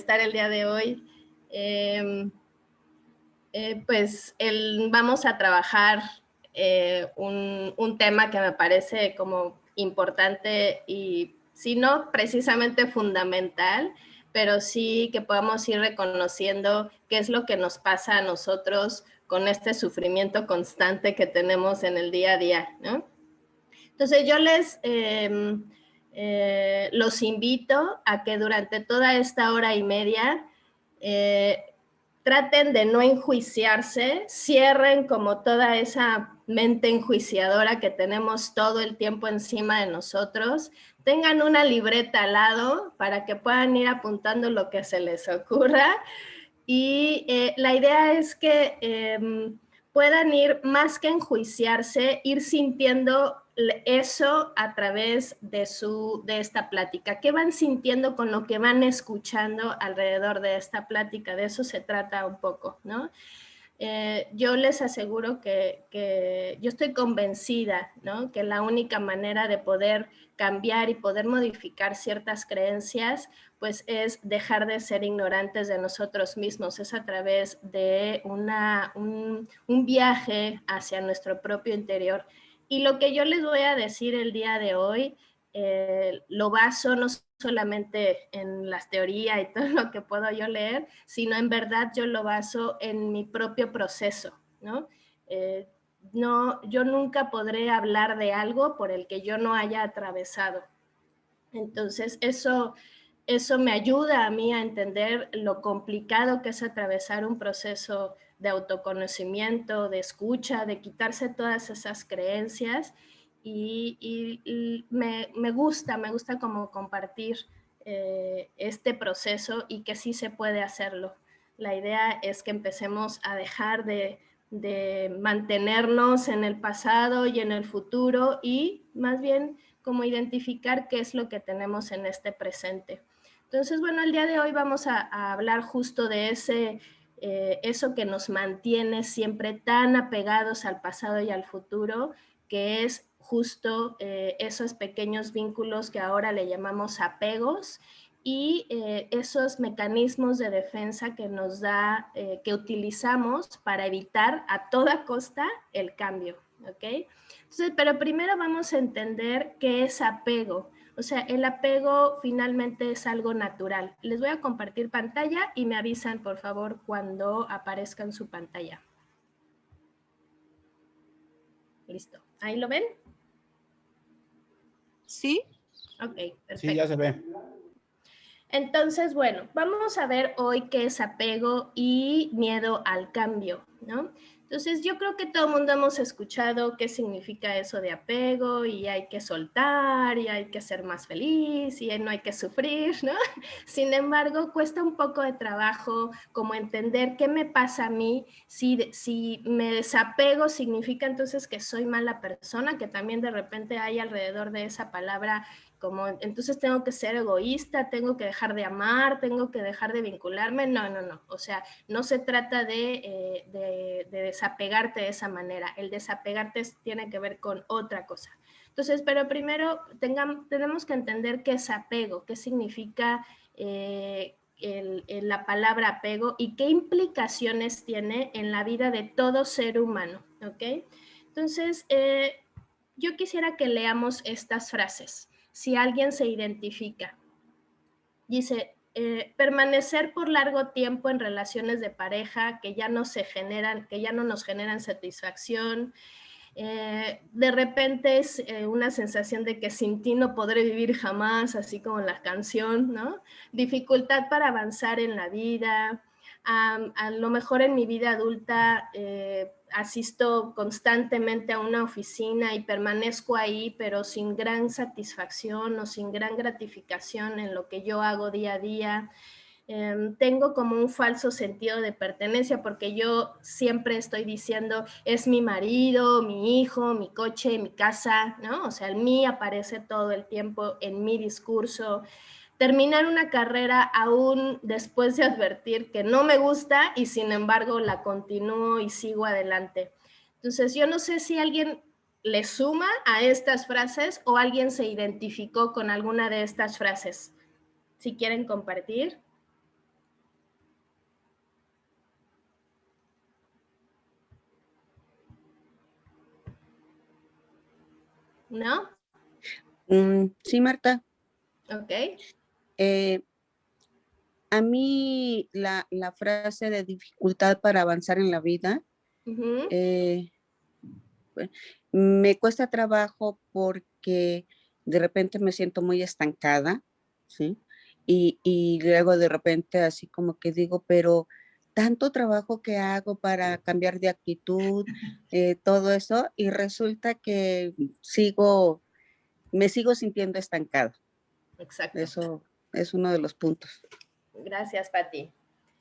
estar el día de hoy. Vamos a trabajar un tema que me parece como importante y si no precisamente fundamental, pero sí que podamos ir reconociendo qué es lo que nos pasa a nosotros con este sufrimiento constante que tenemos en el día a día, ¿no? Entonces yo los invito a que durante toda esta hora y media traten de no enjuiciarse, cierren como toda esa mente enjuiciadora que tenemos todo el tiempo encima de nosotros, tengan una libreta al lado para que puedan ir apuntando lo que se les ocurra y la idea es que puedan ir más que enjuiciarse, ir sintiendo eso a través de esta plática. ¿Qué van sintiendo con lo que van escuchando alrededor de esta plática? De eso se trata un poco, ¿no? Yo les aseguro que yo estoy convencida, ¿no? Que la única manera de poder cambiar y poder modificar ciertas creencias, pues es dejar de ser ignorantes de nosotros mismos, es a través de un viaje hacia nuestro propio interior. Y lo que yo les voy a decir el día de hoy, lo baso no solamente en las teorías y todo lo que puedo yo leer, sino en verdad yo lo baso en mi propio proceso, ¿no? Yo nunca podré hablar de algo por el que yo no haya atravesado. Entonces, eso me ayuda a mí a entender lo complicado que es atravesar un proceso de autoconocimiento, de escucha, de quitarse todas esas creencias y me gusta como compartir este proceso y que sí se puede hacerlo. La idea es que empecemos a dejar de mantenernos en el pasado y en el futuro y más bien como identificar qué es lo que tenemos en este presente. Entonces, bueno, el día de hoy vamos a hablar justo de eso que nos mantiene siempre tan apegados al pasado y al futuro, que es justo esos pequeños vínculos que ahora le llamamos apegos y esos mecanismos de defensa que nos da, que utilizamos para evitar a toda costa el cambio, ¿ok? Entonces, pero primero vamos a entender qué es apego. O sea, el apego finalmente es algo natural. Les voy a compartir pantalla y me avisan, por favor, cuando aparezca en su pantalla. Listo. ¿Ahí lo ven? Sí. Ok, perfecto. Sí, ya se ve. Entonces, bueno, vamos a ver hoy qué es apego y miedo al cambio, ¿no? Entonces, yo creo que todo el mundo hemos escuchado qué significa eso de apego y hay que soltar y hay que ser más feliz y no hay que sufrir, ¿no? Sin embargo, cuesta un poco de trabajo como entender qué me pasa a mí. Si me desapego, significa entonces que soy mala persona, que también de repente hay alrededor de esa palabra como entonces tengo que ser egoísta, tengo que dejar de amar, tengo que dejar de vincularme. No. O sea, no se trata de desapegarte de esa manera. El desapegarte tiene que ver con otra cosa. Entonces, pero primero tenemos que entender qué es apego, qué significa la palabra apego y qué implicaciones tiene en la vida de todo ser humano, ¿ok? Entonces, yo quisiera que leamos estas frases. Si alguien se identifica, dice, permanecer por largo tiempo en relaciones de pareja que ya no nos generan satisfacción. De repente es una sensación de que sin ti no podré vivir jamás, así como la canción, ¿no? Dificultad para avanzar en la vida. A lo mejor en mi vida adulta asisto constantemente a una oficina y permanezco ahí, pero sin gran satisfacción o sin gran gratificación en lo que yo hago día a día. Tengo como un falso sentido de pertenencia porque yo siempre estoy diciendo es mi marido, mi hijo, mi coche, mi casa, ¿no? O sea, el mí aparece todo el tiempo en mi discurso. Terminar una carrera aún después de advertir que no me gusta y sin embargo la continúo y sigo adelante. Entonces, yo no sé si alguien le suma a estas frases o alguien se identificó con alguna de estas frases. Si quieren compartir. ¿no? Sí, Marta. Ok. Eh, a mí la frase de dificultad para avanzar en la vida Ujú. pues, me cuesta trabajo porque de repente me siento muy estancada, ¿sí? Y luego de repente así como que digo, pero tanto trabajo que hago para cambiar de actitud, todo eso, y resulta que me sigo sintiendo estancada. Exacto. Eso es uno de los puntos. Gracias, Pati.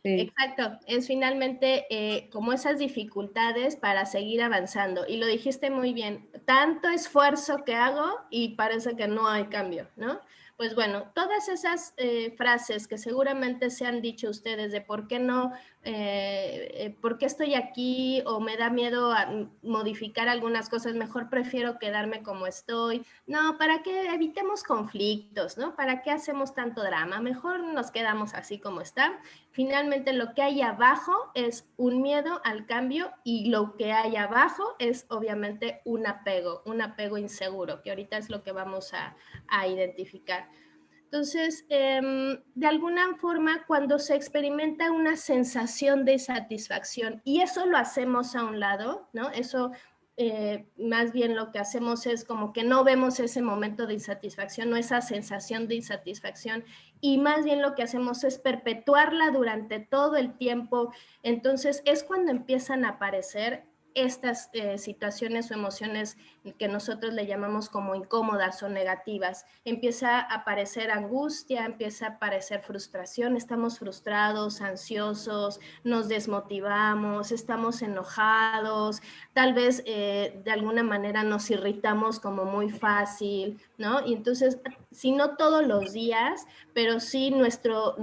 Sí. Exacto, es finalmente como esas dificultades para seguir avanzando. Y lo dijiste muy bien, tanto esfuerzo que hago y parece que no hay cambio, ¿no? Pues bueno, todas esas frases que seguramente se han dicho ustedes de por qué estoy aquí o me da miedo a modificar algunas cosas, mejor prefiero quedarme como estoy. No, ¿para qué evitemos conflictos, ¿no? ¿Para qué hacemos tanto drama? Mejor nos quedamos así como está. Finalmente lo que hay abajo es un miedo al cambio y lo que hay abajo es obviamente un apego inseguro, que ahorita es lo que vamos a identificar. Entonces, de alguna forma, cuando se experimenta una sensación de satisfacción y eso lo hacemos a un lado, ¿no? Eso más bien lo que hacemos es como que no vemos ese momento de insatisfacción o esa sensación de insatisfacción y más bien lo que hacemos es perpetuarla durante todo el tiempo. Entonces es cuando empiezan a aparecer estas situaciones o emociones que nosotros le llamamos como incómodas o negativas. Empieza a aparecer angustia, empieza a aparecer frustración, estamos frustrados, ansiosos, nos desmotivamos, estamos enojados, tal vez de alguna manera nos irritamos como muy fácil, ¿no? Y entonces, si no todos los días, pero sí nuestro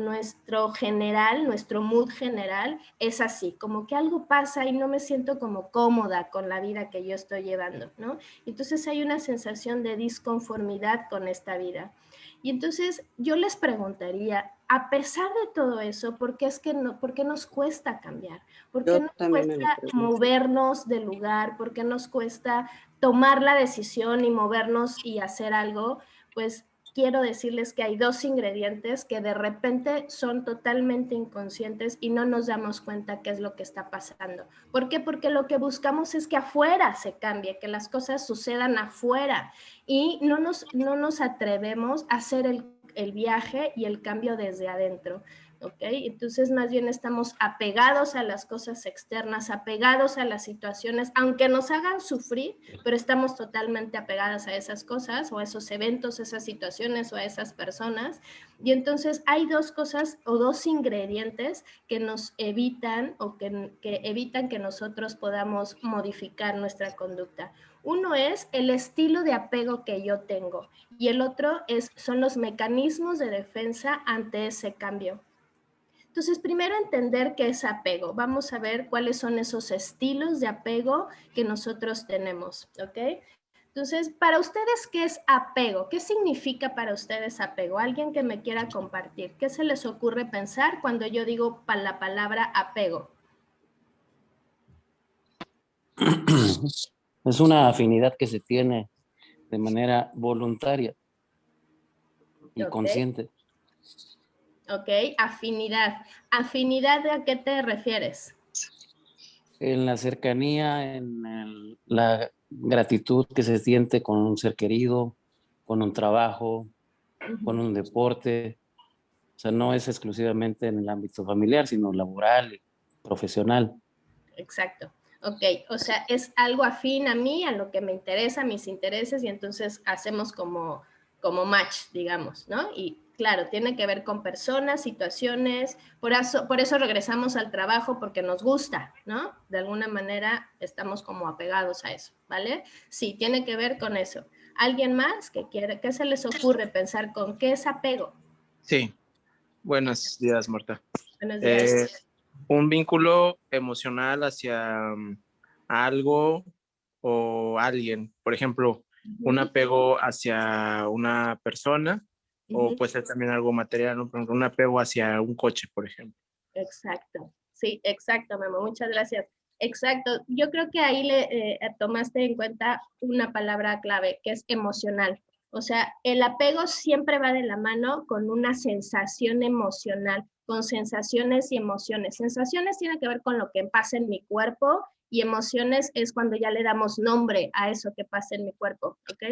general, nuestro mood general es así, como que algo pasa y no me siento como cómoda con la vida que yo estoy llevando, ¿no? Entonces hay una sensación de disconformidad con esta vida. Y entonces yo les preguntaría, a pesar de todo eso, ¿por qué nos cuesta cambiar? ¿Por qué Yo nos también me lo cuesta pregunto. movernos del lugar? ¿Por qué nos cuesta tomar la decisión y movernos y hacer algo? Pues quiero decirles que hay dos ingredientes que de repente son totalmente inconscientes y no nos damos cuenta qué es lo que está pasando. ¿Por qué? Porque lo que buscamos es que afuera se cambie, que las cosas sucedan afuera y no nos atrevemos a hacer el viaje y el cambio desde adentro. ¿Ok? Entonces más bien estamos apegados a las cosas externas, apegados a las situaciones, aunque nos hagan sufrir, pero estamos totalmente apegadas a esas cosas o a esos eventos, esas situaciones o a esas personas. Y entonces hay dos cosas o dos ingredientes que nos evitan o que evitan que nosotros podamos modificar nuestra conducta. Uno es el estilo de apego que yo tengo y el otro son los mecanismos de defensa ante ese cambio. Entonces, primero entender qué es apego. Vamos a ver cuáles son esos estilos de apego que nosotros tenemos, ¿ok? Entonces, para ustedes, ¿qué es apego? ¿Qué significa para ustedes apego? Alguien que me quiera compartir. ¿Qué se les ocurre pensar cuando yo digo la palabra apego? Es una afinidad que se tiene de manera voluntaria y Ok, consciente. ok, afinidad. ¿Afinidad a qué te refieres? En la cercanía, la gratitud que se siente con un ser querido, con un trabajo, con un deporte. O sea, no es exclusivamente en el ámbito familiar, sino laboral y profesional. Exacto. Ok, o sea, es algo afín a mí, a lo que me interesa, a mis intereses, y entonces hacemos como match, digamos, ¿no? Y claro, tiene que ver con personas, situaciones, por eso regresamos al trabajo, porque nos gusta, ¿no? De alguna manera estamos como apegados a eso, ¿vale? Sí, tiene que ver con eso. ¿Alguien más que quiere, qué se les ocurre pensar con qué es apego? Sí, buenos días, Marta. Buenos días. Eh, un vínculo emocional hacia algo o alguien. Por ejemplo, un apego hacia una persona o puede ser también algo material, ¿no? Por ejemplo, un apego hacia un coche, por ejemplo. Exacto, sí, exacto, Memo, muchas gracias. Exacto. Yo creo que ahí le tomaste en cuenta una palabra clave, que es emocional. O sea, el apego siempre va de la mano con una sensación emocional, con sensaciones y emociones. Sensaciones tienen que ver con lo que pasa en mi cuerpo y emociones es cuando ya le damos nombre a eso que pasa en mi cuerpo, ¿ok?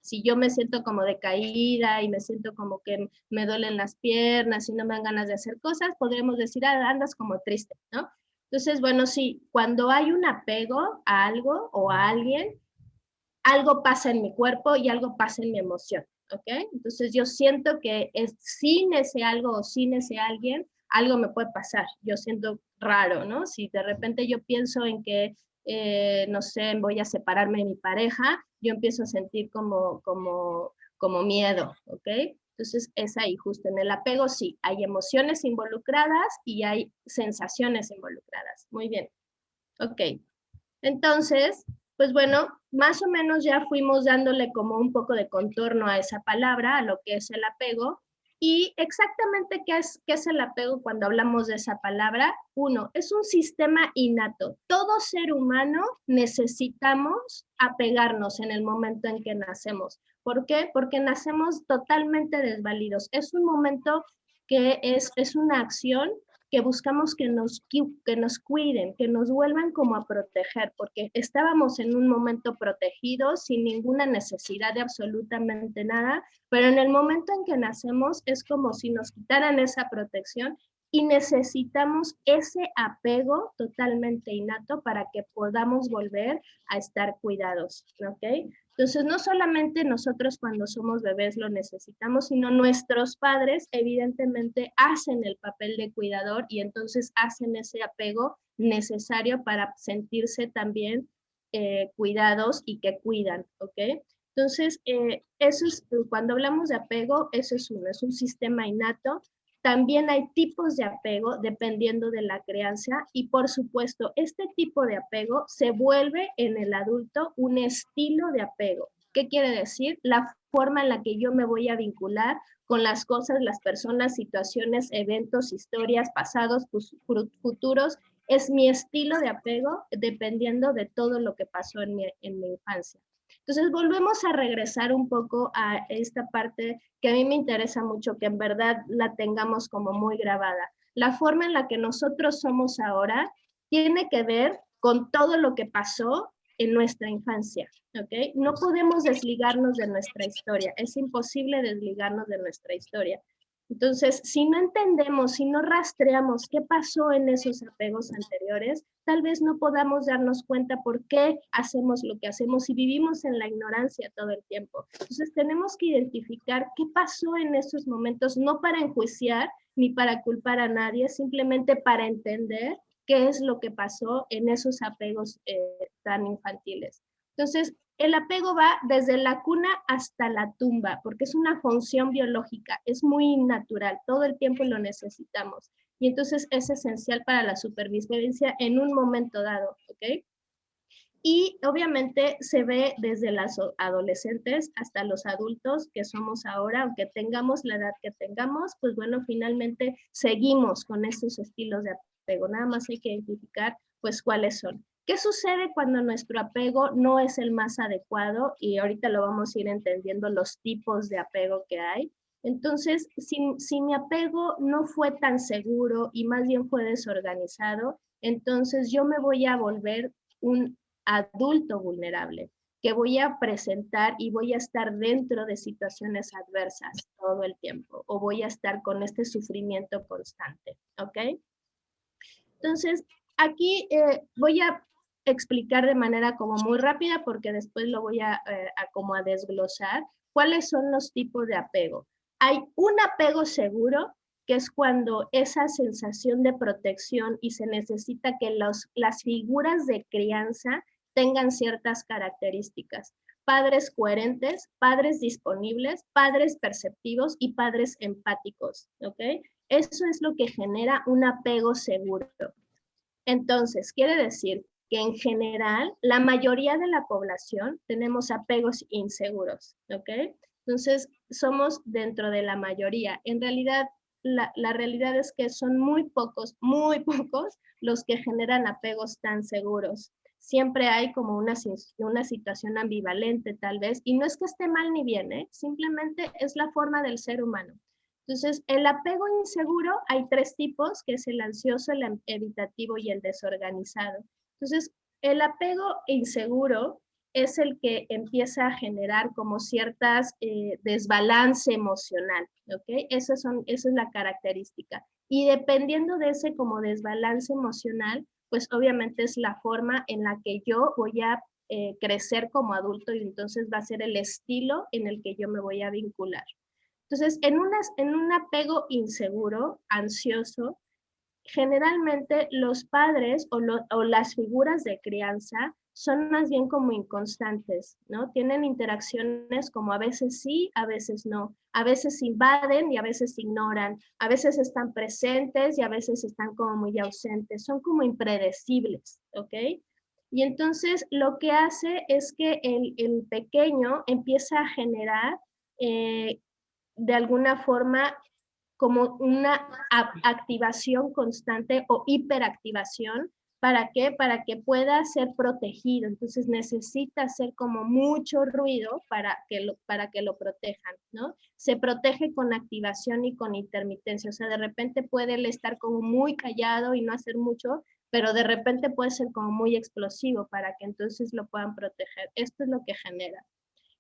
Si yo me siento como decaída y me siento como que me duelen las piernas y no me dan ganas de hacer cosas, podríamos decir, ah, andas como triste, ¿no? Entonces, bueno, sí, cuando hay un apego a algo o a alguien, algo pasa en mi cuerpo y algo pasa en mi emoción, ¿ok? Entonces yo siento que sin ese algo o sin ese alguien, algo me puede pasar. Yo siento raro, ¿no? Si de repente yo pienso en que, no sé, voy a separarme de mi pareja, yo empiezo a sentir como miedo, ¿ok? Entonces es ahí, justo en el apego sí, hay emociones involucradas y hay sensaciones involucradas. Muy bien, ok. Entonces, pues bueno, más o menos ya fuimos dándole como un poco de contorno a esa palabra, a lo que es el apego. Y exactamente qué es el apego cuando hablamos de esa palabra. Uno, es un sistema innato. Todo ser humano necesitamos apegarnos en el momento en que nacemos. ¿Por qué? Porque nacemos totalmente desvalidos. Es un momento que es una acción que buscamos que nos cuiden, que nos vuelvan como a proteger, porque estábamos en un momento protegidos, sin ninguna necesidad de absolutamente nada, pero en el momento en que nacemos es como si nos quitaran esa protección y necesitamos ese apego totalmente innato para que podamos volver a estar cuidados, ¿ok? Entonces, no solamente nosotros cuando somos bebés lo necesitamos, sino nuestros padres evidentemente hacen el papel de cuidador y entonces hacen ese apego necesario para sentirse también cuidados y que cuidan, ¿ok? Entonces, eso es, cuando hablamos de apego, eso es un sistema innato. También hay tipos de apego dependiendo de la crianza y por supuesto este tipo de apego se vuelve en el adulto un estilo de apego. ¿Qué quiere decir? La forma en la que yo me voy a vincular con las cosas, las personas, situaciones, eventos, historias, pasados, futuros, es mi estilo de apego dependiendo de todo lo que pasó en mi infancia. Entonces volvemos a regresar un poco a esta parte que a mí me interesa mucho, que en verdad la tengamos como muy grabada. La forma en la que nosotros somos ahora tiene que ver con todo lo que pasó en nuestra infancia, ¿ok? No podemos desligarnos de nuestra historia, es imposible desligarnos de nuestra historia. Entonces, si no entendemos, si no rastreamos qué pasó en esos apegos anteriores, tal vez no podamos darnos cuenta por qué hacemos lo que hacemos y vivimos en la ignorancia todo el tiempo. Entonces, tenemos que identificar qué pasó en esos momentos, no para enjuiciar ni para culpar a nadie, simplemente para entender qué es lo que pasó en esos apegos tan infantiles. Entonces, el apego va desde la cuna hasta la tumba, porque es una función biológica, es muy natural, todo el tiempo lo necesitamos. Y entonces es esencial para la supervivencia en un momento dado, ¿ok? Y obviamente se ve desde las adolescentes hasta los adultos que somos ahora, aunque tengamos la edad que tengamos, pues bueno, finalmente seguimos con estos estilos de apego. Nada más hay que identificar pues cuáles son. ¿Qué sucede cuando nuestro apego no es el más adecuado? Y ahorita lo vamos a ir entendiendo los tipos de apego que hay. Entonces, si mi apego no fue tan seguro y más bien fue desorganizado, entonces yo me voy a volver un adulto vulnerable, que voy a presentar y voy a estar dentro de situaciones adversas todo el tiempo, o voy a estar con este sufrimiento constante, ¿ok? Entonces, aquí voy a explicar de manera como muy rápida, porque después lo voy a como a desglosar, cuáles son los tipos de apego. Hay un apego seguro, que es cuando esa sensación de protección y se necesita que las figuras de crianza tengan ciertas características. Padres coherentes, padres disponibles, padres perceptivos y padres empáticos, ¿ok? Eso es lo que genera un apego seguro. Entonces, quiere decir que en general, la mayoría de la población tenemos apegos inseguros, ¿ok? Entonces, somos dentro de la mayoría. En realidad, la realidad es que son muy pocos los que generan apegos tan seguros. Siempre hay como una situación ambivalente tal vez, y no es que esté mal ni bien, ¿eh? Simplemente es la forma del ser humano. Entonces, el apego inseguro hay 3 tipos, que es el ansioso, el evitativo y el desorganizado. Entonces, el apego inseguro es el que empieza a generar como ciertas desbalance emocional, ¿ok? Esa es la característica. Y dependiendo de ese como desbalance emocional, pues obviamente es la forma en la que yo voy a crecer como adulto, y entonces va a ser el estilo en el que yo me voy a vincular. Entonces, en un apego inseguro, ansioso, generalmente los padres o las figuras de crianza son más bien como inconstantes, ¿no? Tienen interacciones como a veces sí, a veces no. A veces invaden y a veces ignoran. A veces están presentes y a veces están como muy ausentes. Son como impredecibles, ¿ok? Y entonces lo que hace es que el pequeño empieza a generar de alguna forma como una activación constante o hiperactivación. ¿Para qué? Para que pueda ser protegido. Entonces necesita hacer como mucho ruido para que lo protejan, ¿no? Se protege con activación y con intermitencia. O sea, de repente puede él estar como muy callado y no hacer mucho, pero de repente puede ser como muy explosivo para que entonces lo puedan proteger. Esto es lo que genera.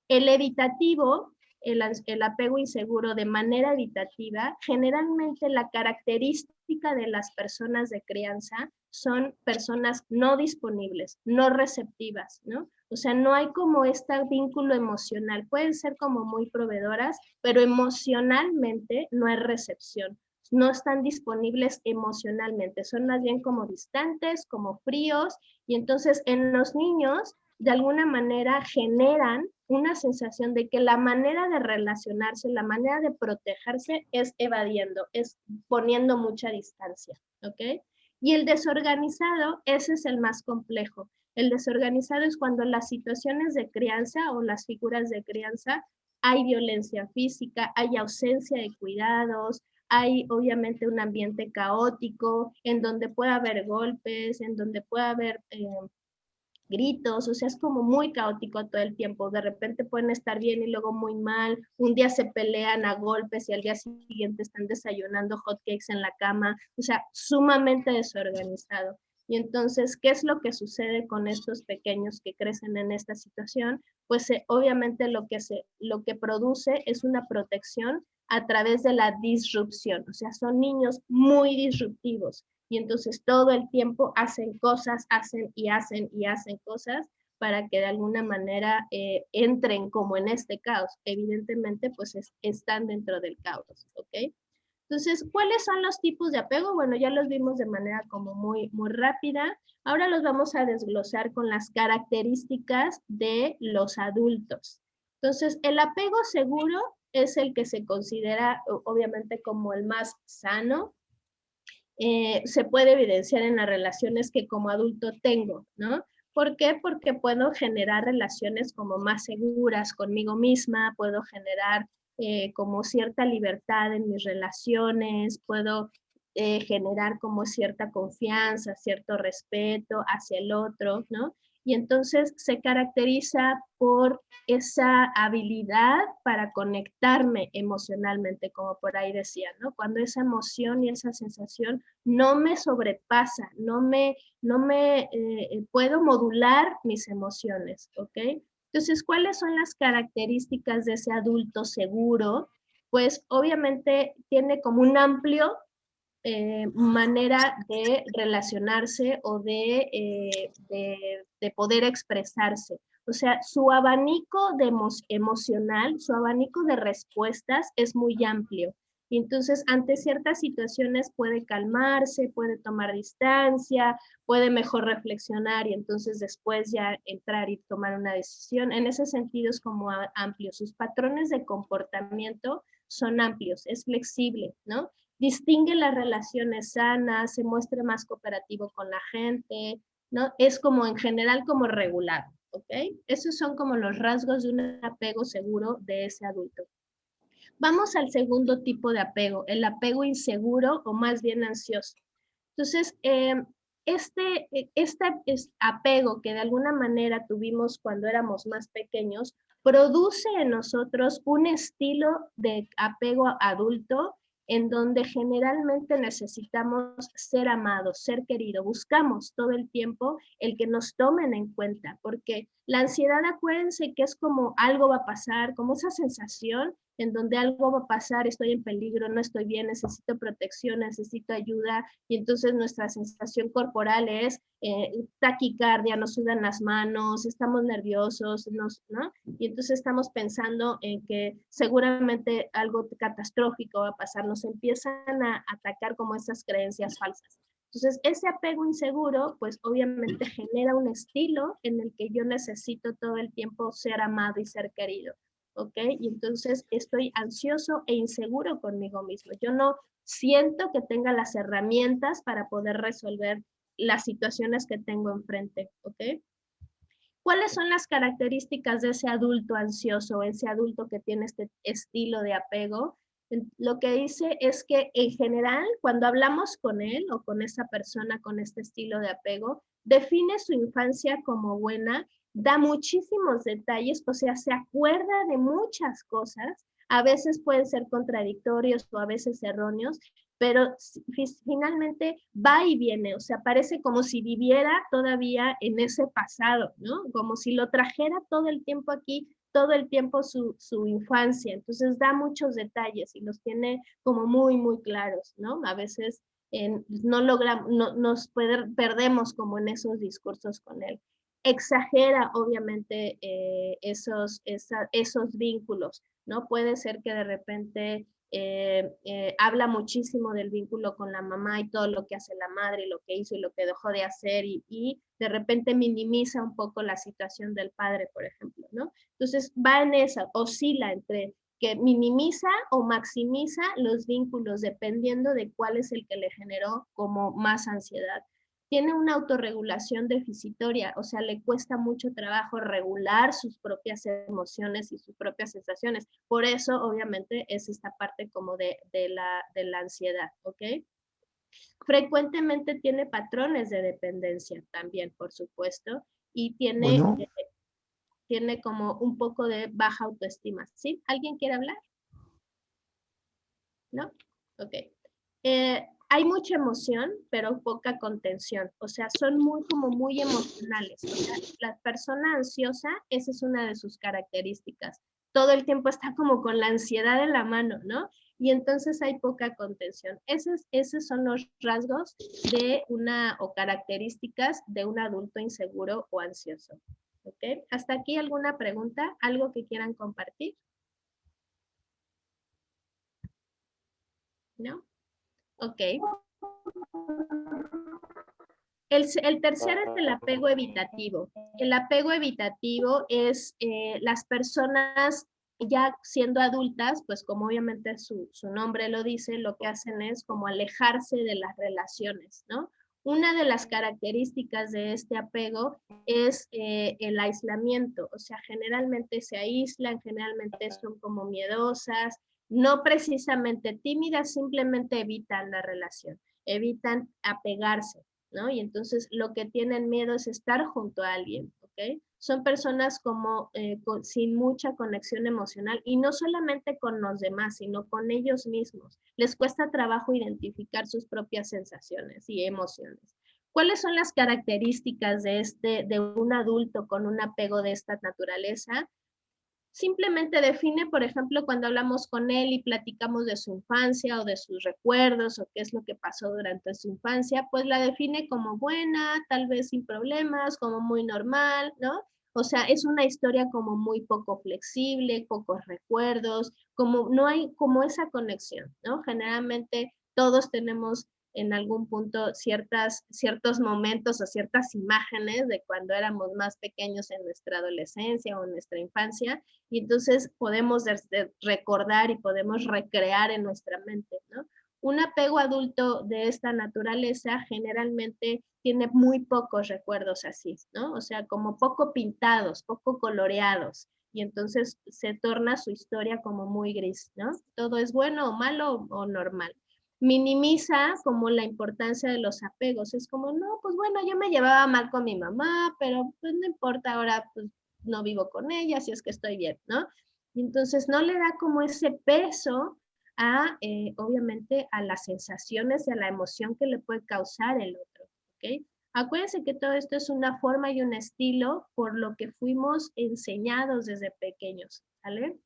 El evitativo, el apego inseguro de manera evitativa, generalmente la característica de las personas de crianza son personas no disponibles, no receptivas, ¿no? O sea, no hay como este vínculo emocional. Pueden ser como muy proveedoras, pero emocionalmente no hay recepción. No están disponibles emocionalmente, son más bien como distantes, como fríos, y entonces en los niños de alguna manera generan una sensación de que la manera de relacionarse, la manera de protegerse es evadiendo, es poniendo mucha distancia, ¿ok? Y el desorganizado, ese es el más complejo. El desorganizado es cuando las situaciones de crianza o las figuras de crianza hay violencia física, hay ausencia de cuidados, hay obviamente un ambiente caótico en donde puede haber golpes, en donde puede haber gritos, o sea, es como muy caótico todo el tiempo. De repente pueden estar bien y luego muy mal. Un día se pelean a golpes y al día siguiente están desayunando hotcakes en la cama. O sea, sumamente desorganizado. Y entonces, ¿qué es lo que sucede con estos pequeños que crecen en esta situación? Pues obviamente lo que produce es una protección a través de la disrupción. O sea, son niños muy disruptivos y entonces todo el tiempo hacen cosas, hacen y hacen y hacen cosas para que de alguna manera entren como en este caos. Evidentemente, pues están dentro del caos, ¿ok? Entonces, ¿cuáles son los tipos de apego? Bueno, ya los vimos de manera como muy, muy rápida. Ahora los vamos a desglosar con las características de los adultos. Entonces, el apego seguro es el que se considera obviamente como el más sano. Se puede evidenciar en las relaciones que como adulto tengo, ¿no? ¿Por qué? Porque puedo generar relaciones como más seguras conmigo misma, puedo generar como cierta libertad en mis relaciones, puedo generar como cierta confianza, cierto respeto hacia el otro, ¿no? Y entonces se caracteriza por esa habilidad para conectarme emocionalmente, como por ahí decía, ¿no? Cuando esa emoción y esa sensación no me sobrepasa, no me puedo modular mis emociones, ¿ok? Entonces, ¿cuáles son las características de ese adulto seguro? Pues obviamente tiene como un amplio manera de relacionarse o de poder expresarse. O sea, su abanico emocional, su abanico de respuestas es muy amplio. Y entonces, ante ciertas situaciones puede calmarse, puede tomar distancia, puede mejor reflexionar y entonces después ya entrar y tomar una decisión. En ese sentido es como amplio. Sus patrones de comportamiento son amplios, es flexible, ¿no? Distingue las relaciones sanas, se muestra más cooperativo con la gente, ¿no? Es como en general como regular, ¿ok? Esos son como los rasgos de un apego seguro de ese adulto. Vamos al segundo tipo de apego, el apego inseguro o más bien ansioso. Entonces, este apego que de alguna manera tuvimos cuando éramos más pequeños, produce en nosotros un estilo de apego adulto en donde generalmente necesitamos ser amados, ser queridos. Buscamos todo el tiempo el que nos tomen en cuenta, porque la ansiedad, acuérdense que es como algo va a pasar, como esa sensación en donde algo va a pasar, estoy en peligro, no estoy bien, necesito protección, necesito ayuda, y entonces nuestra sensación corporal es taquicardia, nos sudan las manos, estamos nerviosos, ¿no? Y entonces estamos pensando en que seguramente algo catastrófico va a pasar, nos empiezan a atacar como esas creencias falsas. Entonces, ese apego inseguro, pues obviamente genera un estilo en el que yo necesito todo el tiempo ser amado y ser querido. ¿Ok? Y entonces estoy ansioso e inseguro conmigo mismo. Yo no siento que tenga las herramientas para poder resolver las situaciones que tengo enfrente. ¿Ok? ¿Cuáles son las características de ese adulto ansioso, ese adulto que tiene este estilo de apego? Lo que dice es que en general, cuando hablamos con él o con esa persona con este estilo de apego, define su infancia como buena, da muchísimos detalles, o sea, se acuerda de muchas cosas, a veces pueden ser contradictorios o a veces erróneos, pero finalmente va y viene, o sea, parece como si viviera todavía en ese pasado, ¿no? Como si lo trajera todo el tiempo aquí, todo el tiempo su infancia, entonces da muchos detalles y los tiene como muy, muy claros, ¿no? A veces no logramos, nos perdemos como en esos discursos con él. Exagera, obviamente, esos vínculos, ¿no? Puede ser que de repente habla muchísimo del vínculo con la mamá y todo lo que hace la madre y lo que hizo y lo que dejó de hacer y de repente minimiza un poco la situación del padre, por ejemplo, ¿no? Entonces va en esa, oscila entre que minimiza o maximiza los vínculos dependiendo de cuál es el que le generó como más ansiedad. Tiene una autorregulación deficitoria, o sea, le cuesta mucho trabajo regular sus propias emociones y sus propias sensaciones. Por eso, obviamente, es esta parte como de la ansiedad, ¿ok? Frecuentemente tiene patrones de dependencia también, por supuesto, y tiene como un poco de baja autoestima. ¿Sí? ¿Alguien quiere hablar? ¿No? Ok. Hay mucha emoción, pero poca contención. O sea, son muy emocionales. O sea, la persona ansiosa, esa es una de sus características. Todo el tiempo está como con la ansiedad en la mano, ¿no? Y entonces hay poca contención. Esos son los rasgos de o características de un adulto inseguro o ansioso. ¿Ok? ¿Hasta aquí alguna pregunta? ¿Algo que quieran compartir? ¿No? Ok. El tercero es el apego evitativo. El apego evitativo es las personas ya siendo adultas, pues como obviamente su nombre lo dice, lo que hacen es como alejarse de las relaciones, ¿no? Una de las características de este apego es el aislamiento, o sea, generalmente se aíslan, generalmente son como miedosas, no precisamente tímidas, simplemente evitan la relación, evitan apegarse, ¿no? Y entonces lo que tienen miedo es estar junto a alguien, ¿ok? Son personas como sin mucha conexión emocional y no solamente con los demás, sino con ellos mismos. Les cuesta trabajo identificar sus propias sensaciones y emociones. ¿Cuáles son las características de un adulto con un apego de esta naturaleza? Simplemente define, por ejemplo, cuando hablamos con él y platicamos de su infancia o de sus recuerdos o qué es lo que pasó durante su infancia, pues la define como buena, tal vez sin problemas, como muy normal, ¿no? O sea, es una historia como muy poco flexible, pocos recuerdos, como no hay como esa conexión, ¿no? Generalmente todos tenemos en algún punto ciertos momentos o ciertas imágenes de cuando éramos más pequeños en nuestra adolescencia o en nuestra infancia, y entonces podemos recordar y podemos recrear en nuestra mente, ¿no? Un apego adulto de esta naturaleza generalmente tiene muy pocos recuerdos así, ¿no? O sea, como poco pintados, poco coloreados. y entonces se torna su historia como muy gris, ¿no? Todo es bueno o malo o normal. Minimiza como la importancia de los apegos, es como, no, pues bueno, yo me llevaba mal con mi mamá, pero pues no importa, ahora pues no vivo con ella, si es que estoy bien, ¿no? Y entonces no le da como ese peso a, obviamente, a las sensaciones y a la emoción que le puede causar el otro, ¿ok? Acuérdense que todo esto es una forma y un estilo por lo que fuimos enseñados desde pequeños, ¿vale?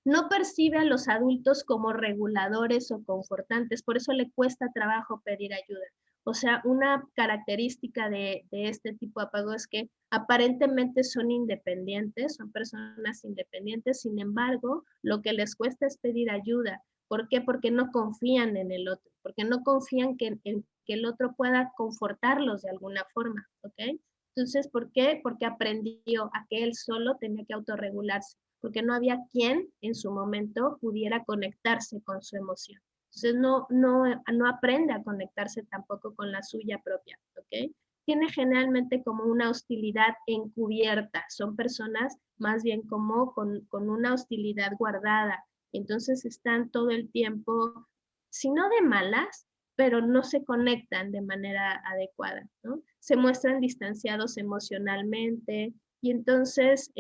No percibe a los adultos como reguladores o confortantes, por eso le cuesta trabajo pedir ayuda. O sea, una característica de este tipo de apego es que aparentemente son independientes, son personas independientes, sin embargo, lo que les cuesta es pedir ayuda. ¿Por qué? Porque no confían en el otro, porque no confían en que el otro pueda confortarlos de alguna forma, ¿ok? Entonces, ¿por qué? Porque aprendió a que él solo tenía que autorregularse, porque no había quien en su momento pudiera conectarse con su emoción. Entonces no aprende a conectarse tampoco con la suya propia, ¿ok? Tiene generalmente como una hostilidad encubierta, son personas más bien como con una hostilidad guardada, entonces están todo el tiempo, si no de malas, pero no se conectan de manera adecuada, ¿no? Se muestran distanciados emocionalmente y entonces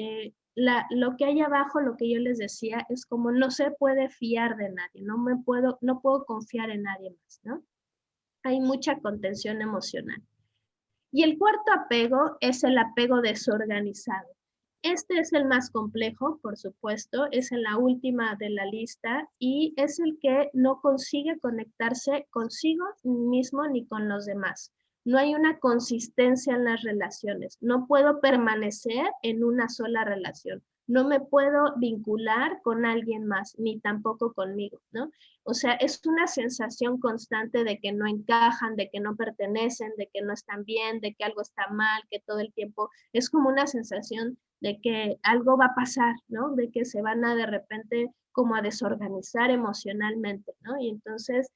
lo que hay abajo, lo que yo les decía, es como no se puede fiar de nadie, no puedo confiar en nadie más, ¿no? Hay mucha contención emocional. Y el cuarto apego es el apego desorganizado. Este es el más complejo, por supuesto, es en la última de la lista y es el que no consigue conectarse consigo mismo ni con los demás. No hay una consistencia en las relaciones. No puedo permanecer en una sola relación. No me puedo vincular con alguien más, ni tampoco conmigo, ¿no? O sea, es una sensación constante de que no encajan, de que no pertenecen, de que no están bien, de que algo está mal, que todo el tiempo es como una sensación de que algo va a pasar, ¿no? De que se van a de repente como a desorganizar emocionalmente, ¿no? Y entonces,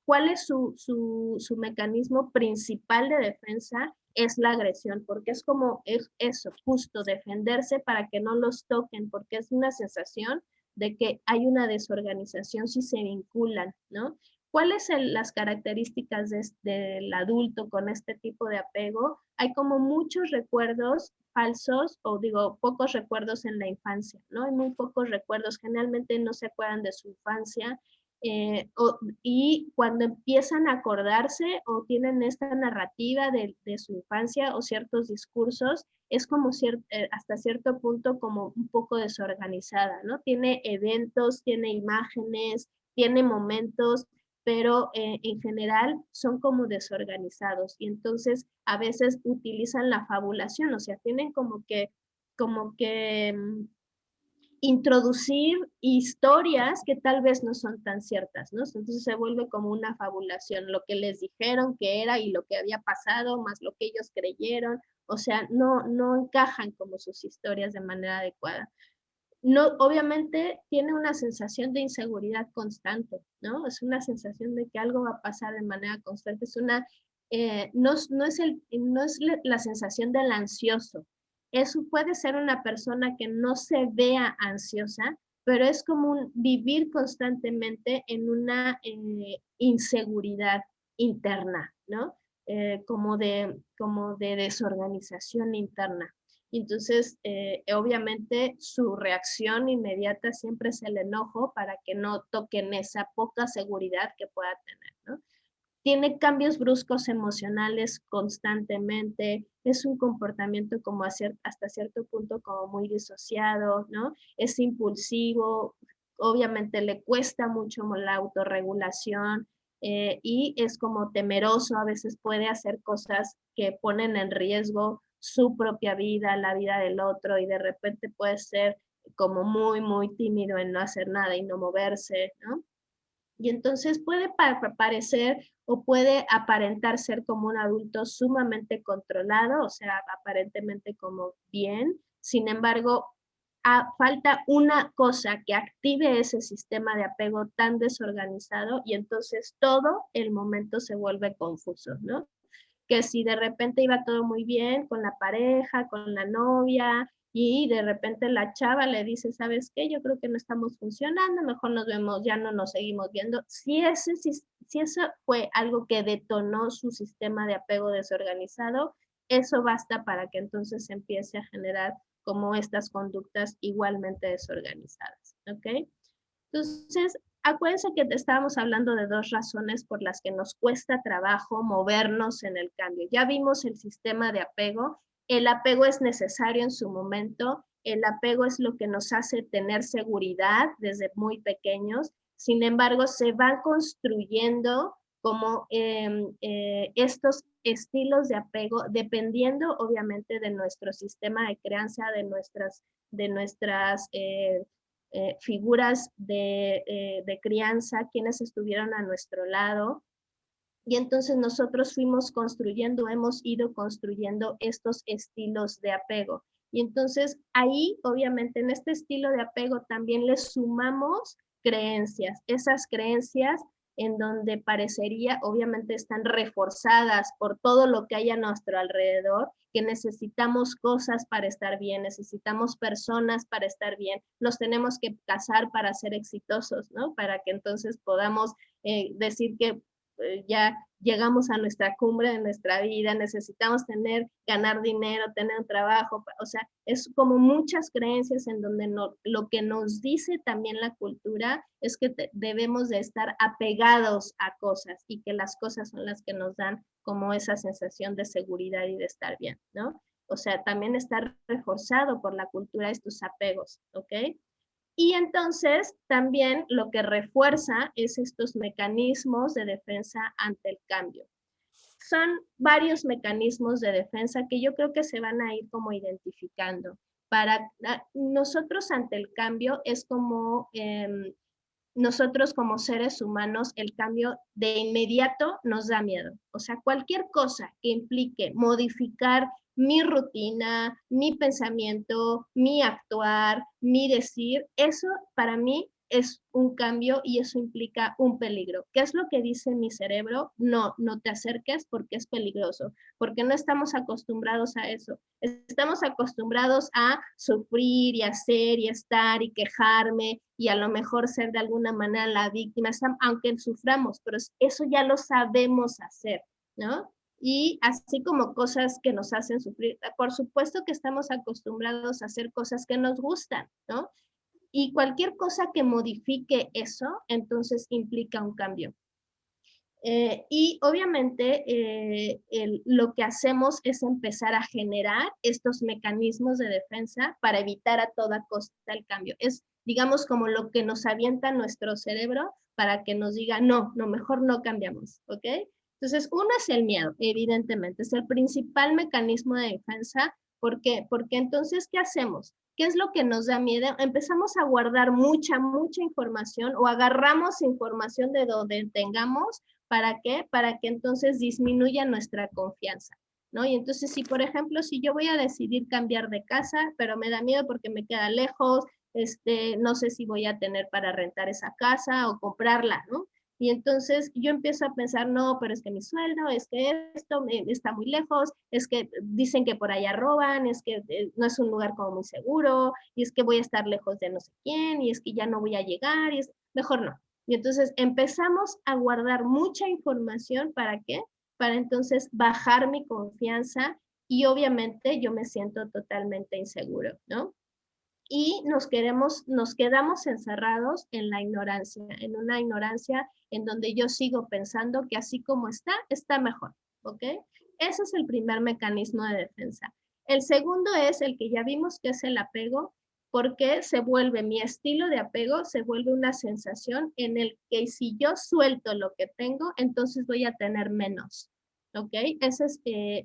¿cuál es su mecanismo principal de defensa? Es la agresión, porque es como es eso, justo defenderse para que no los toquen, porque es una sensación de que hay una desorganización si se vinculan, ¿no? ¿Cuáles son las características del adulto con este tipo de apego? Hay como muchos recuerdos falsos, o digo, pocos recuerdos en la infancia, ¿no? Hay muy pocos recuerdos, generalmente no se acuerdan de su infancia, y cuando empiezan a acordarse o tienen esta narrativa de su infancia o ciertos discursos, es como hasta cierto punto como un poco desorganizada, ¿no? Tiene eventos, tiene imágenes, tiene momentos, pero en general son como desorganizados y entonces a veces utilizan la fabulación, o sea, tienen como que introducir historias que tal vez no son tan ciertas, ¿no? Entonces se vuelve como una fabulación, lo que les dijeron que era y lo que había pasado, más lo que ellos creyeron, o sea, no encajan como sus historias de manera adecuada. No, obviamente tiene una sensación de inseguridad constante, ¿no? Es una sensación de que algo va a pasar de manera constante, es una, no es la sensación del ansioso, eso puede ser una persona que no se vea ansiosa, pero es como un vivir constantemente en una inseguridad interna, ¿no? Como de desorganización interna. Entonces, obviamente, su reacción inmediata siempre es el enojo para que no toquen esa poca seguridad que pueda tener, ¿no? Tiene cambios bruscos emocionales constantemente, es un comportamiento como hasta cierto punto como muy disociado, ¿no? Es impulsivo, obviamente le cuesta mucho la autorregulación y es como temeroso, a veces puede hacer cosas que ponen en riesgo su propia vida, la vida del otro y de repente puede ser como muy tímido en no hacer nada y no moverse, ¿no? Y entonces puede parecer o puede aparentar ser como un adulto sumamente controlado, o sea, aparentemente como bien. Sin embargo, falta una cosa que active ese sistema de apego tan desorganizado y entonces todo el momento se vuelve confuso, ¿no? Que si de repente iba todo muy bien con la pareja, con la novia, y de repente la chava le dice, ¿sabes qué? Yo creo que no estamos funcionando, mejor nos vemos, ya no nos seguimos viendo. Si eso fue algo que detonó su sistema de apego desorganizado, eso basta para que entonces se empiece a generar como estas conductas igualmente desorganizadas, ¿ok? Entonces, acuérdense que estábamos hablando de 2 razones por las que nos cuesta trabajo movernos en el cambio. Ya vimos el sistema de apego. El apego es necesario en su momento. El apego es lo que nos hace tener seguridad desde muy pequeños. Sin embargo, se van construyendo como estos estilos de apego, dependiendo obviamente de nuestro sistema de crianza, de nuestras figuras de crianza, quienes estuvieron a nuestro lado. Y entonces nosotros fuimos construyendo, hemos ido construyendo estos estilos de apego. Y entonces ahí, obviamente, en este estilo de apego también le sumamos creencias. Esas creencias en donde parecería, obviamente están reforzadas por todo lo que hay a nuestro alrededor, que necesitamos cosas para estar bien, necesitamos personas para estar bien, nos tenemos que casar para ser exitosos, ¿no? Para que entonces podamos decir que ya llegamos a nuestra cumbre de nuestra vida, necesitamos ganar dinero, tener un trabajo, o sea, es como muchas creencias en donde lo que nos dice también la cultura es que debemos de estar apegados a cosas y que las cosas son las que nos dan como esa sensación de seguridad y de estar bien, ¿no? O sea, también está reforzado por la cultura estos apegos, ¿ok? Y entonces también lo que refuerza es estos mecanismos de defensa ante el cambio. Son varios mecanismos de defensa que yo creo que se van a ir como identificando. Para nosotros ante el cambio es como nosotros como seres humanos, el cambio de inmediato nos da miedo. O sea, cualquier cosa que implique modificar mi rutina, mi pensamiento, mi actuar, mi decir, eso para mí es un cambio y eso implica un peligro. ¿Qué es lo que dice mi cerebro? No, no te acerques porque es peligroso, porque no estamos acostumbrados a eso. Estamos acostumbrados a sufrir y hacer y estar y quejarme y a lo mejor ser de alguna manera la víctima, aunque suframos, pero eso ya lo sabemos hacer, ¿no? Y así como cosas que nos hacen sufrir, por supuesto que estamos acostumbrados a hacer cosas que nos gustan, ¿no? Y cualquier cosa que modifique eso, entonces implica un cambio. Y obviamente lo que hacemos es empezar a generar estos mecanismos de defensa para evitar a toda costa el cambio. Es, digamos, como lo que nos avienta nuestro cerebro para que nos diga, no, mejor no cambiamos, ¿ok? Entonces, uno es el miedo, evidentemente, es el principal mecanismo de defensa. ¿Por qué? Porque entonces, ¿qué hacemos? ¿Qué es lo que nos da miedo? Empezamos a guardar mucha información o agarramos información de donde tengamos. ¿Para qué? Para que entonces disminuya nuestra confianza, ¿no? Y entonces, si por ejemplo, si yo voy a decidir cambiar de casa, pero me da miedo porque me queda lejos, no sé si voy a tener para rentar esa casa o comprarla, ¿no? Y entonces yo empiezo a pensar, no, pero es que mi sueldo, es que esto está muy lejos, es que dicen que por allá roban, es que no es un lugar como muy seguro, y es que voy a estar lejos de no sé quién, y es que ya no voy a llegar, y es mejor no. Y entonces empezamos a guardar mucha información, ¿para qué? Para entonces bajar mi confianza y obviamente yo me siento totalmente inseguro, ¿no? Y nos quedamos encerrados en la ignorancia, en una ignorancia en donde yo sigo pensando que así como está mejor, ¿ok? Ese es el primer mecanismo de defensa. El segundo es el que ya vimos, que es el apego, porque mi estilo de apego se vuelve una sensación en el que si yo suelto lo que tengo, entonces voy a tener menos, ¿ok? Ese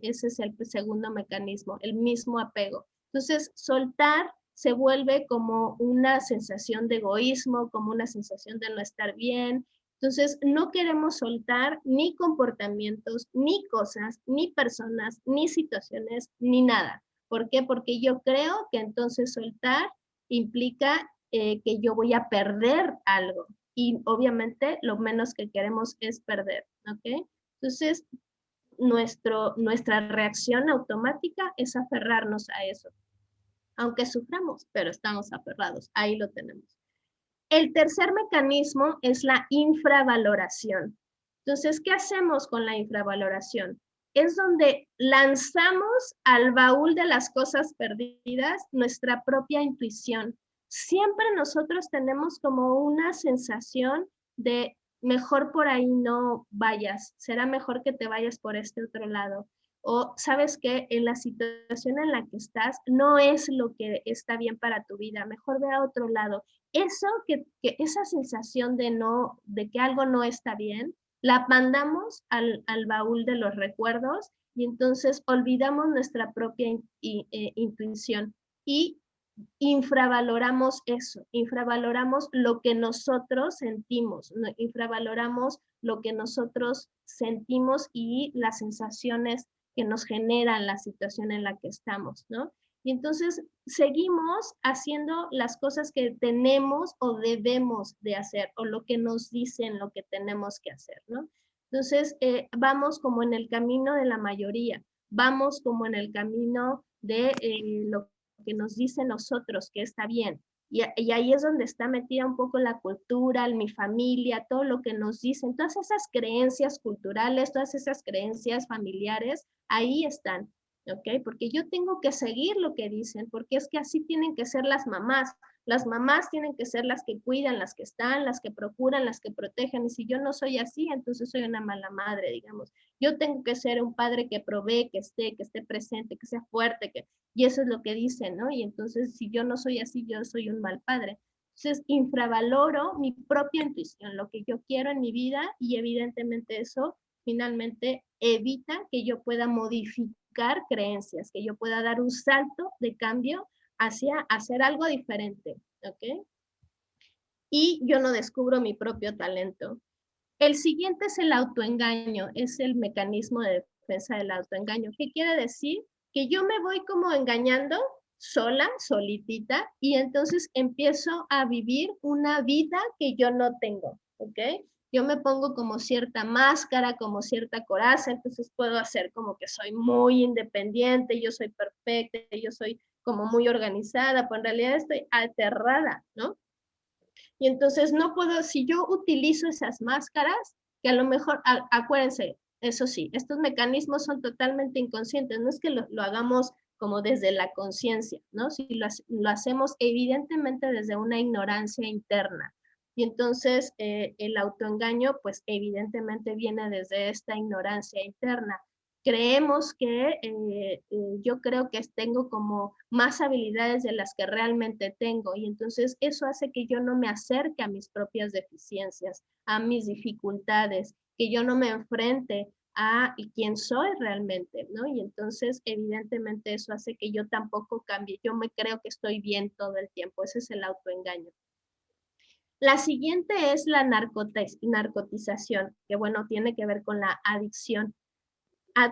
es el segundo mecanismo, el mismo apego. Entonces, soltar se vuelve como una sensación de egoísmo, como una sensación de no estar bien. Entonces, no queremos soltar ni comportamientos, ni cosas, ni personas, ni situaciones, ni nada. ¿Por qué? Porque yo creo que entonces soltar implica que yo voy a perder algo. Y obviamente lo menos que queremos es perder, ¿ok? Entonces, nuestra reacción automática es aferrarnos a eso. aunque suframos, pero estamos aferrados, ahí lo tenemos. El tercer mecanismo es la infravaloración. Entonces, ¿qué hacemos con la infravaloración? Es donde lanzamos al baúl de las cosas perdidas nuestra propia intuición. Siempre nosotros tenemos como una sensación de mejor por ahí no vayas, será mejor que te vayas por este otro lado. O sabes que en la situación en la que estás no es lo que está bien para tu vida, mejor ve a otro lado. Eso esa sensación de que algo no está bien, la mandamos al baúl de los recuerdos y entonces olvidamos nuestra propia intuición y infravaloramos eso, infravaloramos lo que nosotros sentimos, infravaloramos lo que nosotros sentimos y las sensaciones que nos generan la situación en la que estamos, ¿no? Y entonces seguimos haciendo las cosas que tenemos o debemos de hacer, o lo que nos dicen lo que tenemos que hacer, ¿no? Entonces vamos como en el camino de la mayoría, vamos como en el camino de lo que nos dicen nosotros que está bien. Y ahí es donde está metida un poco la cultura, mi familia, todo lo que nos dicen, todas esas creencias culturales, todas esas creencias familiares, ahí están, ¿ok? Porque yo tengo que seguir lo que dicen, porque es que así tienen que ser las mamás. Las mamás tienen que ser las que cuidan, las que están, las que procuran, las que protegen. Y si yo no soy así, entonces soy una mala madre, digamos. Yo tengo que ser un padre que provee, que esté presente, que sea fuerte, y eso es lo que dicen, ¿no? Y entonces si yo no soy así, yo soy un mal padre. Entonces infravaloro mi propia intuición, lo que yo quiero en mi vida, y evidentemente eso finalmente evita que yo pueda modificar creencias, que yo pueda dar un salto de cambio hacia hacer algo diferente, ¿ok? Y yo no descubro mi propio talento. El siguiente es el autoengaño, es el mecanismo de defensa del autoengaño. ¿Qué quiere decir? Que yo me voy como engañando sola, solitita, y entonces empiezo a vivir una vida que yo no tengo, ¿ok? Yo me pongo como cierta máscara, como cierta coraza, entonces puedo hacer como que soy muy independiente, yo soy perfecta, yo soy como muy organizada, pero en realidad estoy aterrada, ¿no? Y entonces no puedo, si yo utilizo esas máscaras, que a lo mejor, acuérdense, eso sí, estos mecanismos son totalmente inconscientes, no es que lo hagamos como desde la conciencia, ¿no? Si lo hacemos evidentemente desde una ignorancia interna. Y entonces el autoengaño, pues evidentemente viene desde esta ignorancia interna. Creemos que yo creo que tengo como más habilidades de las que realmente tengo, y entonces eso hace que yo no me acerque a mis propias deficiencias, a mis dificultades, que yo no me enfrente a quién soy realmente, ¿no? Y entonces evidentemente eso hace que yo tampoco cambie, yo me creo que estoy bien todo el tiempo, ese es el autoengaño. La siguiente es la narcotización, que bueno, tiene que ver con la adicción.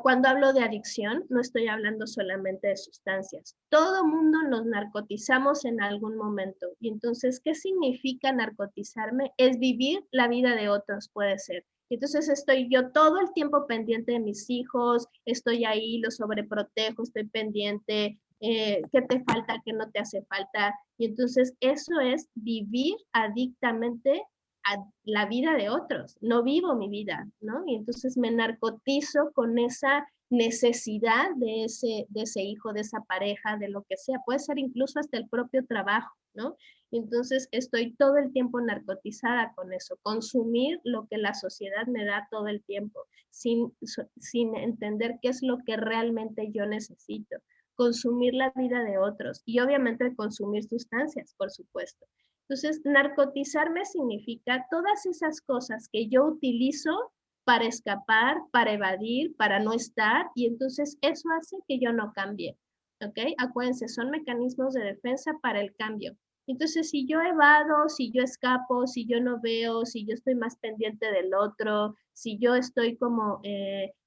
Cuando hablo de adicción, no estoy hablando solamente de sustancias. Todo mundo nos narcotizamos en algún momento. Y entonces, ¿qué significa narcotizarme? Es vivir la vida de otros, puede ser. Entonces estoy yo todo el tiempo pendiente de mis hijos, estoy ahí, los sobreprotejo, estoy pendiente, qué te falta, qué no te hace falta. Y entonces eso es vivir adictamente a la vida de otros, no vivo mi vida, ¿no? Y entonces me narcotizo con esa necesidad de ese hijo, de esa pareja, de lo que sea, puede ser incluso hasta el propio trabajo, ¿no? Y entonces estoy todo el tiempo narcotizada con eso, consumir lo que la sociedad me da todo el tiempo, sin entender qué es lo que realmente yo necesito, consumir la vida de otros y obviamente consumir sustancias, por supuesto. Entonces, narcotizarme significa todas esas cosas que yo utilizo para escapar, para evadir, para no estar, y entonces eso hace que yo no cambie, ¿ok? Acuérdense, son mecanismos de defensa para el cambio. Entonces, si yo evado, si yo escapo, si yo no veo, si yo estoy más pendiente del otro, si yo estoy como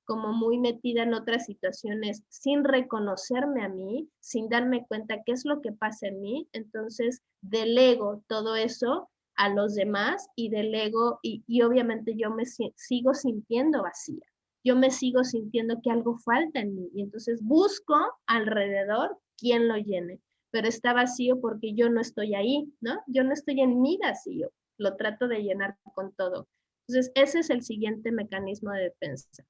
muy metida en otras situaciones sin reconocerme a mí, sin darme cuenta qué es lo que pasa en mí, entonces delego todo eso a los demás y delego, y obviamente yo me sigo sintiendo vacía. Yo me sigo sintiendo que algo falta en mí y entonces busco alrededor quien lo llene. pero está vacío porque yo no estoy ahí, ¿no? Yo no estoy en mi vacío, lo trato de llenar con todo. Entonces, ese es el siguiente mecanismo de defensa.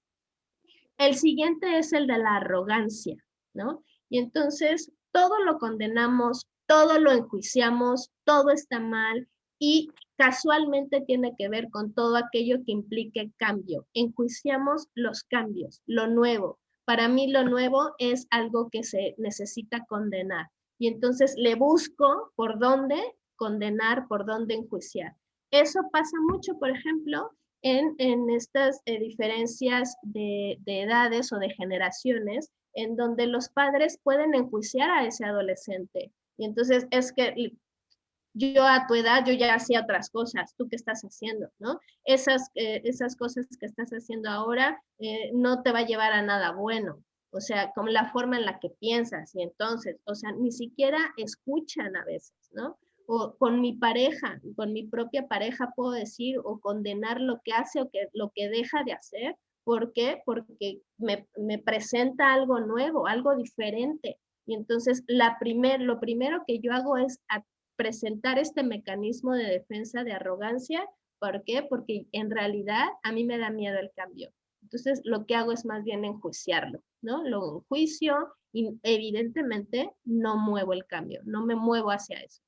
El siguiente es el de la arrogancia, ¿no? Y entonces todo lo condenamos, todo lo enjuiciamos, todo está mal y casualmente tiene que ver con todo aquello que implique cambio. Enjuiciamos los cambios, lo nuevo. Para mí lo nuevo es algo que se necesita condenar. Y entonces le busco por dónde condenar, por dónde enjuiciar. Eso pasa mucho, por ejemplo, en estas diferencias de edades o de generaciones, en donde los padres pueden enjuiciar a ese adolescente. Y entonces es que yo a tu edad, yo ya hacía otras cosas, ¿tú qué estás haciendo? ¿No? Esas cosas que estás haciendo ahora no te va a llevar a nada bueno. O sea, como la forma en la que piensas y entonces, o sea, ni siquiera escuchan a veces, ¿no? O con mi pareja, con mi propia pareja puedo decir o condenar lo que hace o lo que deja de hacer. ¿Por qué? Porque me presenta algo nuevo, algo diferente. Y entonces lo primero que yo hago es presentar este mecanismo de defensa de arrogancia. ¿Por qué? Porque en realidad a mí me da miedo el cambio. Entonces lo que hago es más bien enjuiciarlo, ¿no? Lo enjuicio y evidentemente no muevo el cambio, no me muevo hacia eso.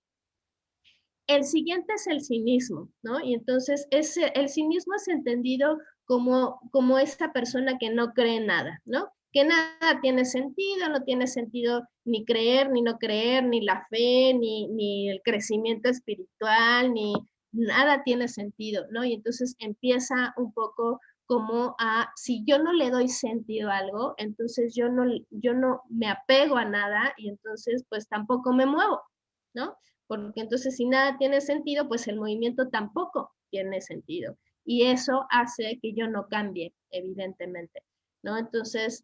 El siguiente es el cinismo, ¿no? Y entonces el cinismo es entendido como esta persona que no cree en nada, ¿no? Que nada tiene sentido, no tiene sentido ni creer, ni no creer, ni la fe, ni el crecimiento espiritual, ni nada tiene sentido, ¿no? Y entonces empieza un poco como si yo no le doy sentido a algo, entonces yo no me apego a nada y entonces pues tampoco me muevo, ¿no? Porque entonces si nada tiene sentido, pues el movimiento tampoco tiene sentido. Y eso hace que yo no cambie, evidentemente, ¿no? Entonces,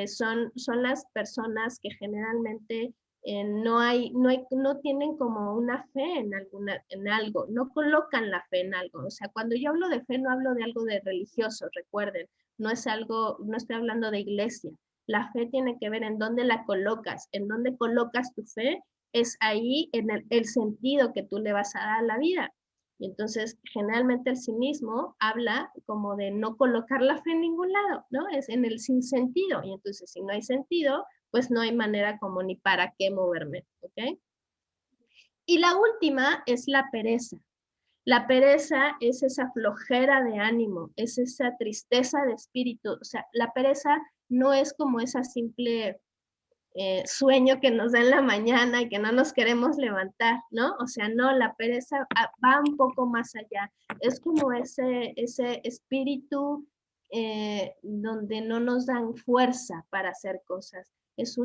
son las personas que generalmente no tienen como una fe en algo, no colocan la fe en algo. O sea, cuando yo hablo de fe, no hablo de algo de religioso, recuerden, no estoy hablando de iglesia. La fe tiene que ver en dónde la colocas, en dónde colocas tu fe, es ahí en el sentido que tú le vas a dar a la vida. Y entonces, generalmente el cinismo habla como de no colocar la fe en ningún lado, ¿no? Es en el sinsentido. Y entonces, si no hay sentido, pues no hay manera como ni para qué moverme, ¿ok? Y la última es la pereza. La pereza es esa flojera de ánimo, es esa tristeza de espíritu. O sea, la pereza no es como esa simple sueño que nos da en la mañana y que no nos queremos levantar, ¿no? O sea, no, la pereza va un poco más allá. Es como ese espíritu donde no nos dan fuerza para hacer cosas. Es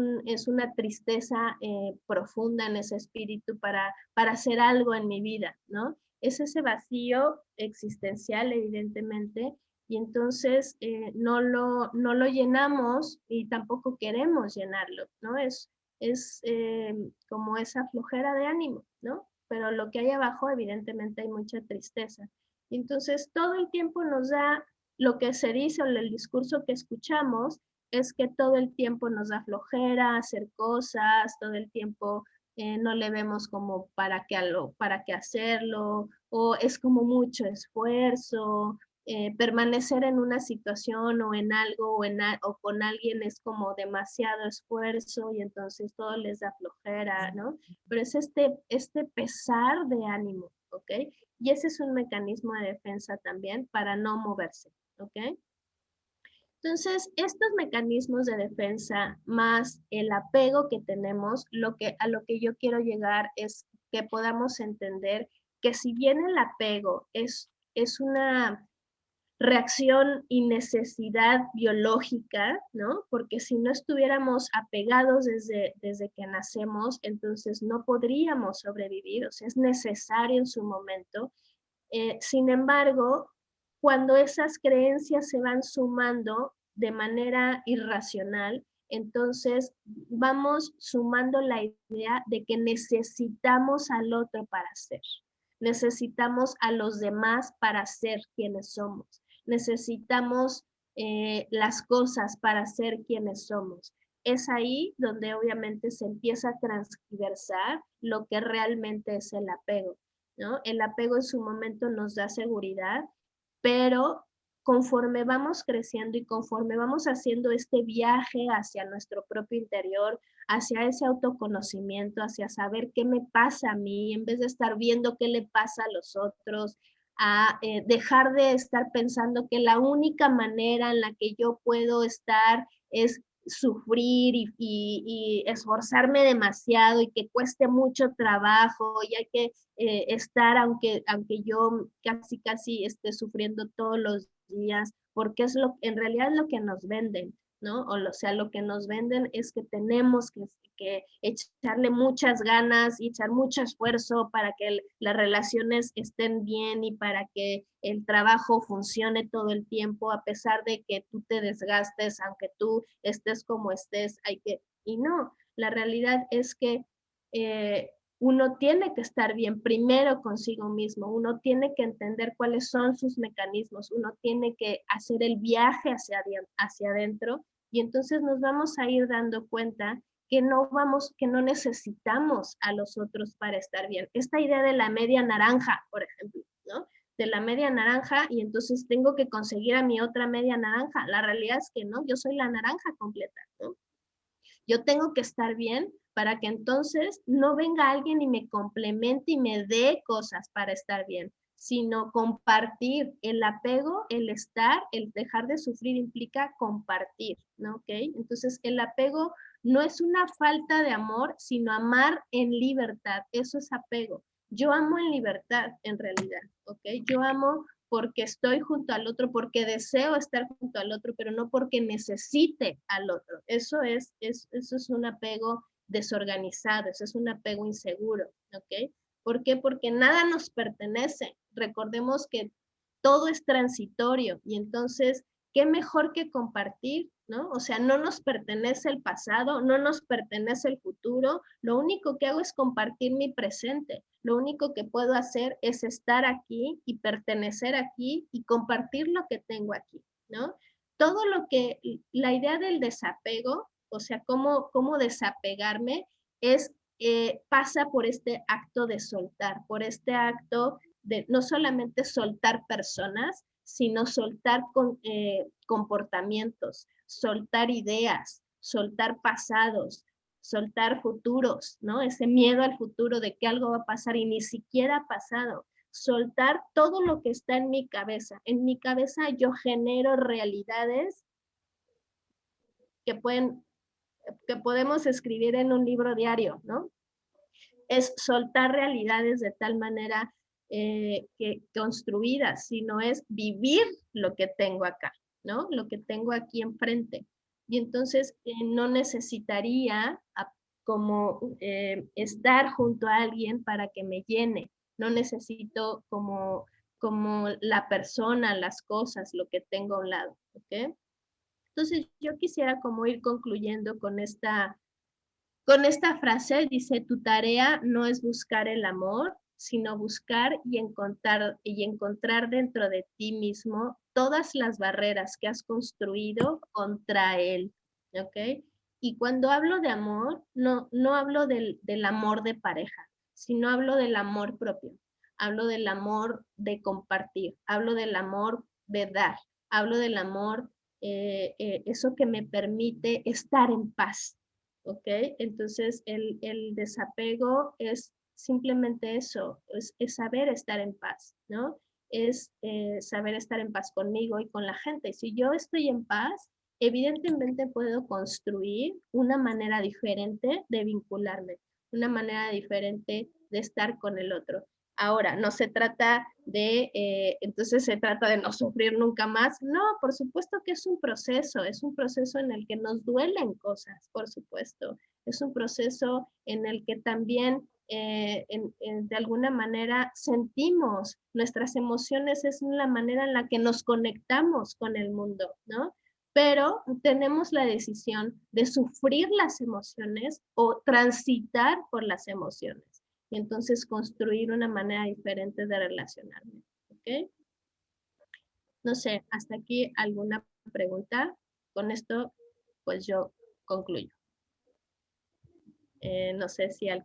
una tristeza profunda en ese espíritu para hacer algo en mi vida, ¿no? Es ese vacío existencial, evidentemente, y entonces no lo llenamos y tampoco queremos llenarlo, ¿no? Es como esa flojera de ánimo, ¿no? Pero lo que hay abajo, evidentemente, hay mucha tristeza. Y entonces todo el tiempo nos da lo que se dice o el discurso que escuchamos es que todo el tiempo nos da flojera hacer cosas, todo el tiempo no le vemos como para qué hacerlo, o es como mucho esfuerzo, permanecer en una situación o en algo o con alguien es como demasiado esfuerzo y entonces todo les da flojera, ¿no? Pero es este pesar de ánimo, ¿ok? Y ese es un mecanismo de defensa también para no moverse, ¿ok? Entonces, estos mecanismos de defensa más el apego que tenemos, a lo que yo quiero llegar es que podamos entender que si bien el apego es una reacción y necesidad biológica, ¿no? Porque si no estuviéramos apegados desde que nacemos, entonces no podríamos sobrevivir, o sea, es necesario en su momento. Sin embargo, cuando esas creencias se van sumando de manera irracional, entonces vamos sumando la idea de que necesitamos al otro para ser. Necesitamos a los demás para ser quienes somos. Necesitamos las cosas para ser quienes somos. es ahí donde obviamente se empieza a transversar lo que realmente es el apego, ¿no? El apego en su momento nos da seguridad, pero conforme vamos creciendo y conforme vamos haciendo este viaje hacia nuestro propio interior, hacia ese autoconocimiento, hacia saber qué me pasa a mí, en vez de estar viendo qué le pasa a los otros, a dejar de estar pensando que la única manera en la que yo puedo estar es sufrir y esforzarme demasiado y que cueste mucho trabajo y hay que estar aunque yo casi esté sufriendo todos los días, porque es en realidad es lo que nos venden, ¿no? O sea, lo que nos venden es que tenemos que echarle muchas ganas y echar mucho esfuerzo para que las relaciones estén bien y para que el trabajo funcione todo el tiempo, a pesar de que tú te desgastes, aunque tú estés como estés, y no, la realidad es que uno tiene que estar bien primero consigo mismo, uno tiene que entender cuáles son sus mecanismos, uno tiene que hacer el viaje hacia adentro y entonces nos vamos a ir dando cuenta que no necesitamos a los otros para estar bien. Esta idea de la media naranja, por ejemplo, ¿no? De la media naranja y entonces tengo que conseguir a mi otra media naranja. La realidad es que no, yo soy la naranja completa, ¿no? Yo tengo que estar bien para que entonces no venga alguien y me complemente y me dé cosas para estar bien, sino compartir. El apego, el estar, el dejar de sufrir implica compartir, ¿no? ¿Ok? Entonces el apego no es una falta de amor, sino amar en libertad. Eso es apego. Yo amo en libertad, en realidad, ¿ok? Yo amo porque estoy junto al otro, porque deseo estar junto al otro, pero no porque necesite al otro. Eso es un apego desorganizado, eso es un apego inseguro, ¿ok? ¿Por qué? Porque nada nos pertenece. Recordemos que todo es transitorio y entonces, ¿qué mejor que compartir? ¿No? O sea, no nos pertenece el pasado, no nos pertenece el futuro, lo único que hago es compartir mi presente, lo único que puedo hacer es estar aquí y pertenecer aquí y compartir lo que tengo aquí, ¿no? Todo lo que, la idea del desapego, o sea, cómo desapegarme, pasa por este acto de soltar, por este acto de no solamente soltar personas, sino soltar comportamientos, soltar ideas, soltar pasados, soltar futuros, ¿no? Ese miedo al futuro de que algo va a pasar y ni siquiera ha pasado. Soltar todo lo que está en mi cabeza. En mi cabeza yo genero realidades que podemos escribir en un libro diario, ¿no? Es soltar realidades de tal manera que construidas, sino es vivir lo que tengo acá, ¿no? Lo que tengo aquí enfrente. Y entonces no necesitaría como estar junto a alguien para que me llene. No necesito como la persona, las cosas, lo que tengo a un lado, ¿ok? Entonces yo quisiera como ir concluyendo con esta frase. Dice, tu tarea no es buscar el amor, sino buscar y encontrar dentro de ti mismo todas las barreras que has construido contra él, ¿ok? Y cuando hablo de amor, no hablo del amor de pareja, sino hablo del amor propio, hablo del amor de compartir, hablo del amor de dar, hablo del amor, eso que me permite estar en paz, ¿ok? Entonces el desapego es simplemente eso, es saber estar en paz, ¿no? Es saber estar en paz conmigo y con la gente. Y si yo estoy en paz, evidentemente puedo construir una manera diferente de vincularme, una manera diferente de estar con el otro. Ahora, no se trata entonces se trata de no sufrir nunca más. No, por supuesto que es un proceso en el que nos duelen cosas, por supuesto. Es un proceso en el que también de alguna manera sentimos nuestras emociones, es la manera en la que nos conectamos con el mundo, ¿no? Pero tenemos la decisión de sufrir las emociones o transitar por las emociones y entonces construir una manera diferente de relacionarme, ¿ok? No sé, hasta aquí alguna pregunta. Con esto, pues yo concluyo. No sé si alguien